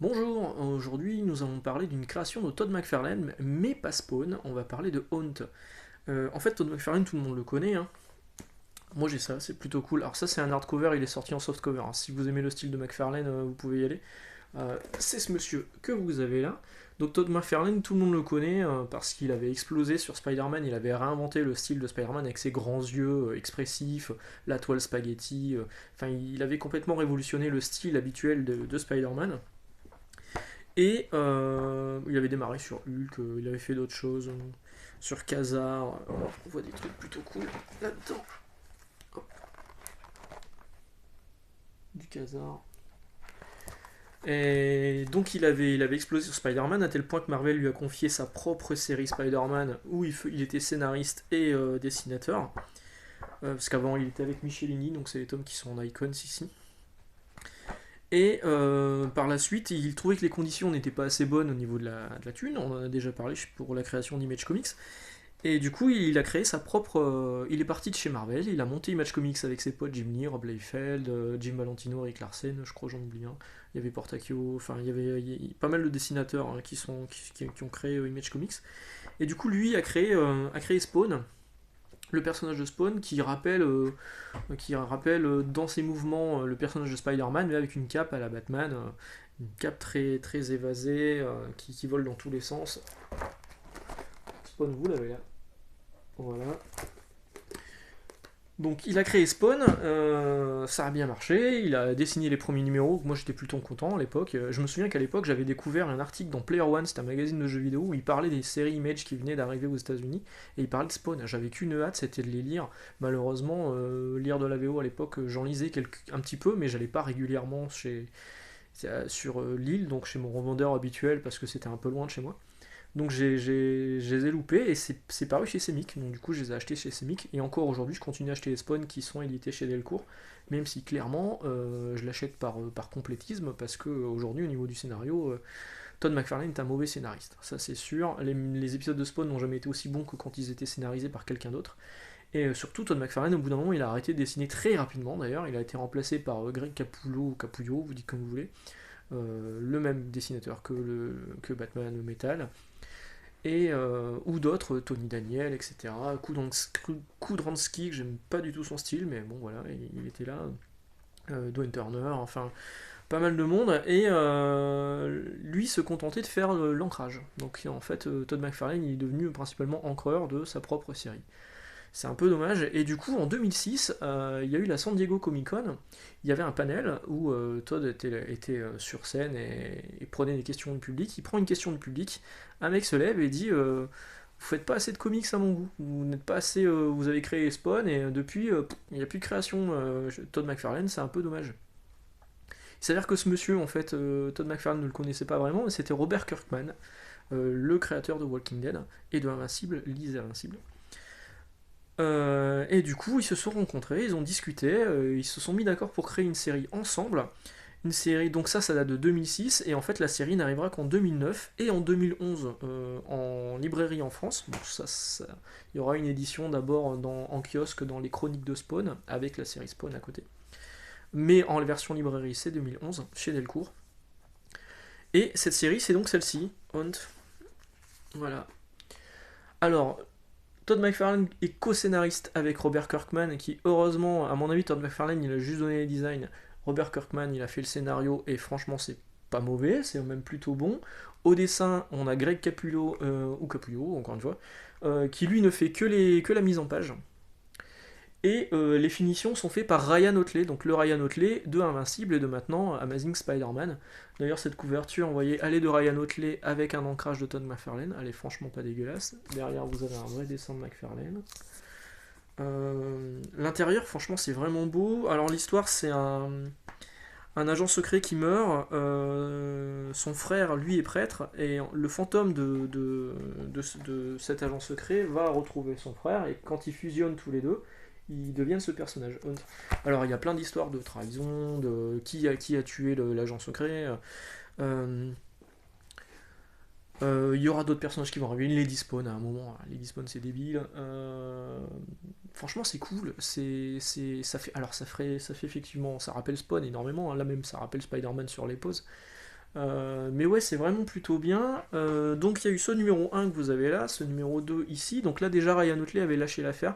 Bonjour, aujourd'hui nous allons parler d'une création de Todd McFarlane, mais pas Spawn, on va parler de Haunt. En fait, Todd McFarlane, tout le monde le connaît, hein. Moi j'ai ça, c'est plutôt cool. Alors ça c'est un hardcover, il est sorti en softcover, hein. Si vous aimez le style de McFarlane, vous pouvez y aller. C'est ce monsieur que vous avez là. Donc Todd McFarlane, tout le monde le connaît parce qu'il avait explosé sur Spider-Man, il avait réinventé le style de Spider-Man avec ses grands yeux expressifs, la toile spaghetti, enfin il avait complètement révolutionné le style habituel de Spider-Man. Et il avait démarré sur Hulk, il avait fait d'autres choses, sur Khazar, on voit des trucs plutôt cool là-dedans. Hop, du Khazar. Et donc il avait explosé sur Spider-Man à tel point que Marvel lui a confié sa propre série Spider-Man où il était scénariste et dessinateur. Parce qu'avant il était avec Michelini, donc c'est les tomes qui sont en icons ici. Et par la suite, il trouvait que les conditions n'étaient pas assez bonnes au niveau de la thune. On en a déjà parlé pour la création d'Image Comics. Et du coup, il a créé sa propre. Il est parti de chez Marvel. Il a monté Image Comics avec ses potes Jim Lee, Rob Liefeld, Jim Valentino, Rick Larsen. Je crois, j'en oublie un. Il y avait Portacio. Enfin, il y a pas mal de dessinateurs hein, qui ont créé Image Comics. Et du coup, lui a créé Spawn, le personnage de Spawn qui rappelle dans ses mouvements le personnage de Spider-Man, mais avec une cape à la Batman, une cape très, très évasée, qui vole dans tous les sens. Spawn, vous l'avez là. Voilà. Donc il a créé Spawn, ça a bien marché, il a dessiné les premiers numéros, moi j'étais plutôt content à l'époque. Je me souviens qu'à l'époque j'avais découvert un article dans Player One, c'était un magazine de jeux vidéo, où il parlait des séries Image qui venaient d'arriver aux États-Unis et il parlait de Spawn. J'avais qu'une hâte, c'était de les lire. Malheureusement, lire de la VO à l'époque, j'en lisais un petit peu, mais j'allais pas régulièrement sur l'île, donc chez mon revendeur habituel, parce que c'était un peu loin de chez moi. Donc je les ai loupés et c'est paru chez Semic. Donc du coup je les ai achetés chez Semic. Et encore aujourd'hui je continue à acheter les spawns qui sont édités chez Delcourt. Même si clairement je l'achète par complétisme parce qu'aujourd'hui au niveau du scénario, Todd McFarlane est un mauvais scénariste. Ça c'est sûr. Les épisodes de Spawn n'ont jamais été aussi bons que quand ils étaient scénarisés par quelqu'un d'autre. Et surtout Todd McFarlane au bout d'un moment il a arrêté de dessiner très rapidement d'ailleurs. Il a été remplacé par Greg Capullo ou Capullo, vous dites comme vous voulez. Le même dessinateur que Batman Metal et ou d'autres, Tony Daniel, etc. Kudransky, que j'aime pas du tout son style, mais bon voilà, il était là. Dwayne Turner, enfin pas mal de monde, et lui se contentait de faire l'ancrage. Donc en fait, Todd McFarlane il est devenu principalement encreur de sa propre série. C'est un peu dommage. Et du coup, en 2006, il y a eu la San Diego Comic Con. Il y avait un panel où Todd était sur scène et prenait des questions du public. Il prend une question du public. Un mec se lève et dit vous faites pas assez de comics à mon goût. Vous n'êtes pas assez. Vous avez créé Spawn et depuis, il n'y a plus de création. Todd McFarlane, c'est un peu dommage. Il s'avère que ce monsieur, en fait, Todd McFarlane ne le connaissait pas vraiment, mais c'était Robert Kirkman, le créateur de Walking Dead et de Invincible, Lise Invincible. Et du coup, ils se sont rencontrés, ils ont discuté, ils se sont mis d'accord pour créer une série ensemble. Une série, donc ça date de 2006, et en fait la série n'arrivera qu'en 2009 et en 2011 en librairie en France. Bon, il y aura une édition d'abord en kiosque dans les Chroniques de Spawn, avec la série Spawn à côté. Mais en version librairie, c'est 2011, chez Delcourt. Et cette série, c'est donc celle-ci, Hunt. Voilà. Alors, Todd McFarlane est co-scénariste avec Robert Kirkman, qui heureusement, à mon avis, Todd McFarlane il a juste donné les designs. Robert Kirkman il a fait le scénario et franchement c'est pas mauvais, c'est même plutôt bon. Au dessin, on a Greg Capullo, ou Capullo, encore une fois, qui lui ne fait que la mise en page. Et les finitions sont faites par Ryan Otley, donc le Ryan Otley de Invincible et de maintenant Amazing Spider-Man. D'ailleurs, cette couverture, vous voyez, elle est de Ryan Otley avec un ancrage de Todd McFarlane. Elle est franchement pas dégueulasse. Derrière, vous avez un vrai dessin de McFarlane. L'intérieur, franchement, c'est vraiment beau. Alors, l'histoire, c'est un agent secret qui meurt. Son frère, lui, est prêtre. Et le fantôme de cet agent secret va retrouver son frère. Et quand ils fusionnent tous les deux, ils deviennent ce personnage. Alors il y a plein d'histoires de trahison, de qui a tué l'agent secret. Euh, il y aura d'autres personnages qui vont arriver. Lady Spawn à un moment. Lady Spawn c'est débile. Franchement c'est cool. Ça fait effectivement, ça rappelle Spawn énormément. Là même ça rappelle Spider-Man sur les poses. Mais ouais, c'est vraiment plutôt bien. Donc il y a eu ce numéro 1 que vous avez là, ce numéro 2 ici. Donc là déjà Ryan Otley avait lâché l'affaire.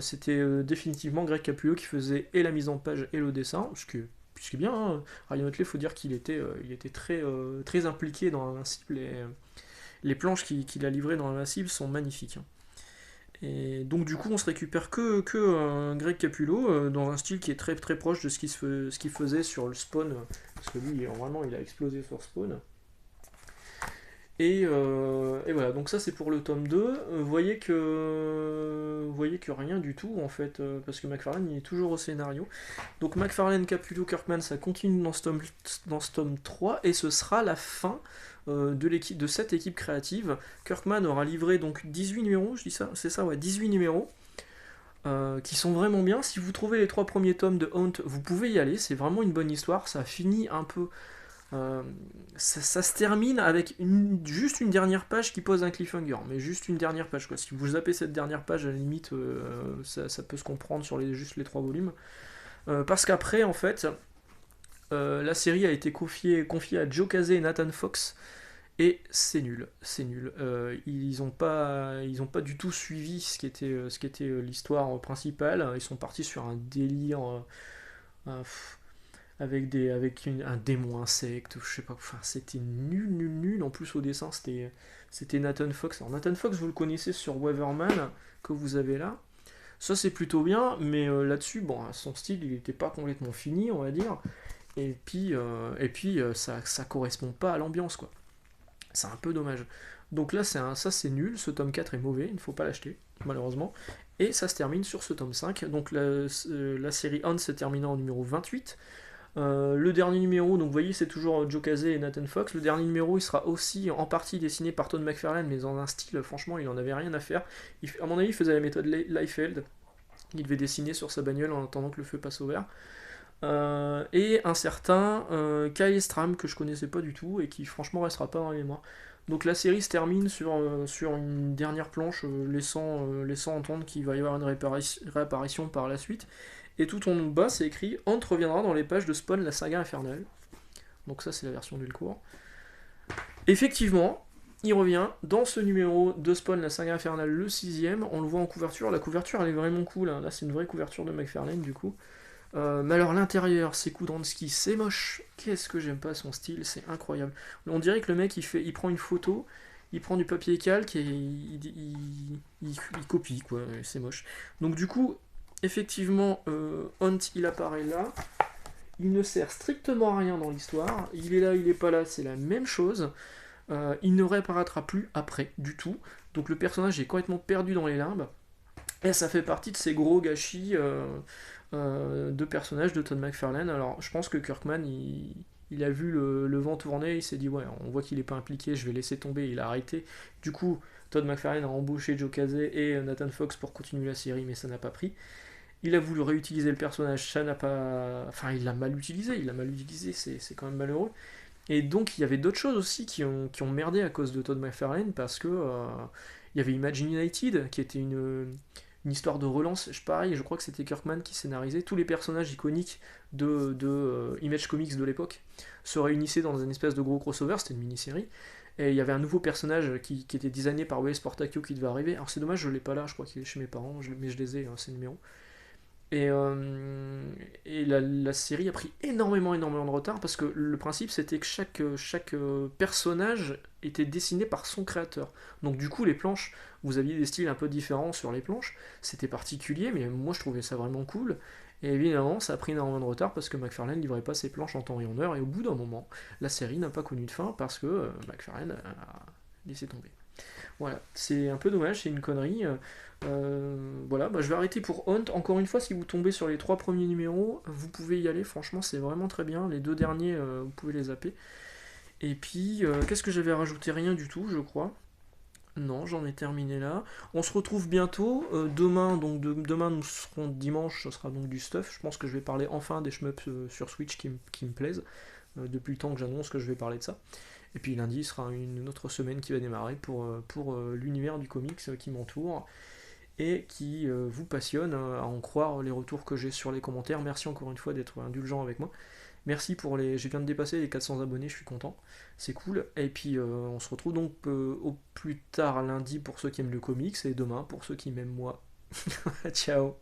C'était définitivement Greg Capullo qui faisait et la mise en page et le dessin. Ce qui est bien, hein. Ryan Otley, il faut dire il était très, très impliqué dans Invincible. Et les planches qu'il a livrées dans Invincible sont magnifiques, hein. Et donc du coup on se récupère que Greg Capullo dans un style qui est très très proche de ce qu'il faisait sur le Spawn, parce que lui vraiment il a explosé sur Spawn. Et voilà, donc ça c'est pour le tome 2. Vous voyez que rien du tout en fait, parce que McFarlane il est toujours au scénario. Donc McFarlane, Capullo, Kirkman, ça continue dans ce tome 3, et ce sera la fin de cette équipe créative. Kirkman aura livré donc 18 numéros, je dis ça, c'est ça, ouais, 18 numéros, qui sont vraiment bien. Si vous trouvez les 3 premiers tomes de Haunt, vous pouvez y aller, c'est vraiment une bonne histoire, ça finit un peu ça se termine avec juste une dernière page qui pose un cliffhanger, mais juste une dernière page, quoi. Si vous zappez cette dernière page, à la limite, ça peut se comprendre sur juste les 3 volumes. Parce qu'après, en fait, la série a été confiée à Joe Casey et Nathan Fox, et c'est nul, c'est nul. Ils ont pas du tout suivi ce qui était l'histoire principale. Ils sont partis sur un délire. Euh, un démon insecte, je sais pas, enfin c'était nul, nul, nul. En plus au dessin c'était Nathan Fox. Alors Nathan Fox, vous le connaissez sur Weatherman, que vous avez là. Ça c'est plutôt bien, mais là-dessus, bon, son style il était pas complètement fini, on va dire. Et puis ça correspond pas à l'ambiance, quoi. C'est un peu dommage. Donc là ça c'est nul, ce tome 4 est mauvais, il ne faut pas l'acheter, malheureusement. Et ça se termine sur ce tome 5. Donc la série On se terminant au numéro 28. Le dernier numéro, donc vous voyez, c'est toujours Joe Casey et Nathan Fox. Le dernier numéro, il sera aussi en partie dessiné par Todd McFarlane, mais dans un style, franchement, il en avait rien à faire. À mon avis, il faisait la méthode Liefeld. Il devait dessiner sur sa bagnole en attendant que le feu passe au vert. Et un certain Kyle Stram, que je connaissais pas du tout et qui, franchement, restera pas dans les mémoire. Donc la série se termine sur une dernière planche, laissant entendre qu'il va y avoir une réapparition par la suite. Et tout en bas, c'est écrit Haunt reviendra dans les pages de Spawn, la saga infernale. Donc ça, c'est la version du cours. Effectivement, il revient dans ce numéro de Spawn, la saga infernale, le 6ème. On le voit en couverture. La couverture, elle est vraiment cool, hein. Là, c'est une vraie couverture de McFarlane, du coup. Mais alors, l'intérieur, c'est Kudransky, c'est moche. Qu'est-ce que j'aime pas son style, c'est incroyable. On dirait que le mec, il prend une photo, il prend du papier calque et il copie, quoi. C'est moche. Donc, du coup, effectivement, Hunt, il apparaît là. Il ne sert strictement à rien dans l'histoire. Il est là, il est pas là, c'est la même chose. Il ne réapparaîtra plus après, du tout. Donc le personnage est complètement perdu dans les limbes. Et ça fait partie de ces gros gâchis de personnages de Todd McFarlane. Alors je pense que Kirkman, il a vu le vent tourner, il s'est dit ouais, on voit qu'il n'est pas impliqué, je vais laisser tomber, il a arrêté. Du coup, Todd McFarlane a embauché Joe Casey et Nathan Fox pour continuer la série, mais ça n'a pas pris. Il a voulu réutiliser le personnage, ça n'a pas. Enfin, il l'a mal utilisé, c'est quand même malheureux. Et donc, il y avait d'autres choses aussi qui ont merdé à cause de Todd McFarlane, parce que il y avait Imagine United, qui était une histoire de relance. Pareil, je crois que c'était Kirkman qui scénarisait. Tous les personnages iconiques de Image Comics de l'époque se réunissaient dans une espèce de gros crossover, c'était une mini-série. Et il y avait un nouveau personnage qui était designé par Wes Portacchio qui devait arriver. Alors c'est dommage, je l'ai pas là, je crois qu'il est chez mes parents, mais je les ai, hein, ces numéros. Et la série a pris énormément, énormément de retard parce que le principe c'était que chaque personnage était dessiné par son créateur. Donc du coup les planches, vous aviez des styles un peu différents sur les planches, c'était particulier, mais moi je trouvais ça vraiment cool. Et évidemment ça a pris énormément de retard parce que McFarlane livrait pas ses planches en temps et en heure, et au bout d'un moment, la série n'a pas connu de fin parce que McFarlane a laissé tomber. Voilà, c'est un peu dommage, c'est une connerie. Voilà, je vais arrêter pour Hunt. Encore une fois, si vous tombez sur les 3 premiers numéros, vous pouvez y aller. Franchement, c'est vraiment très bien. Les 2 derniers, vous pouvez les zapper. Et puis, qu'est-ce que j'avais rajouté? Rien du tout, je crois. Non, j'en ai terminé là. On se retrouve bientôt. Demain, donc demain nous serons dimanche, ce sera donc du stuff. Je pense que je vais parler enfin des shmups sur Switch qui me plaisent. Depuis le temps que j'annonce que je vais parler de ça. Et puis lundi sera une autre semaine qui va démarrer pour l'univers du comics qui m'entoure et qui vous passionne, à en croire les retours que j'ai sur les commentaires. Merci encore une fois d'être indulgent avec moi. Merci pour les. Je viens de dépasser les 400 abonnés, je suis content. C'est cool. Et puis on se retrouve donc au plus tard lundi pour ceux qui aiment le comics et demain pour ceux qui m'aiment moi. Ciao.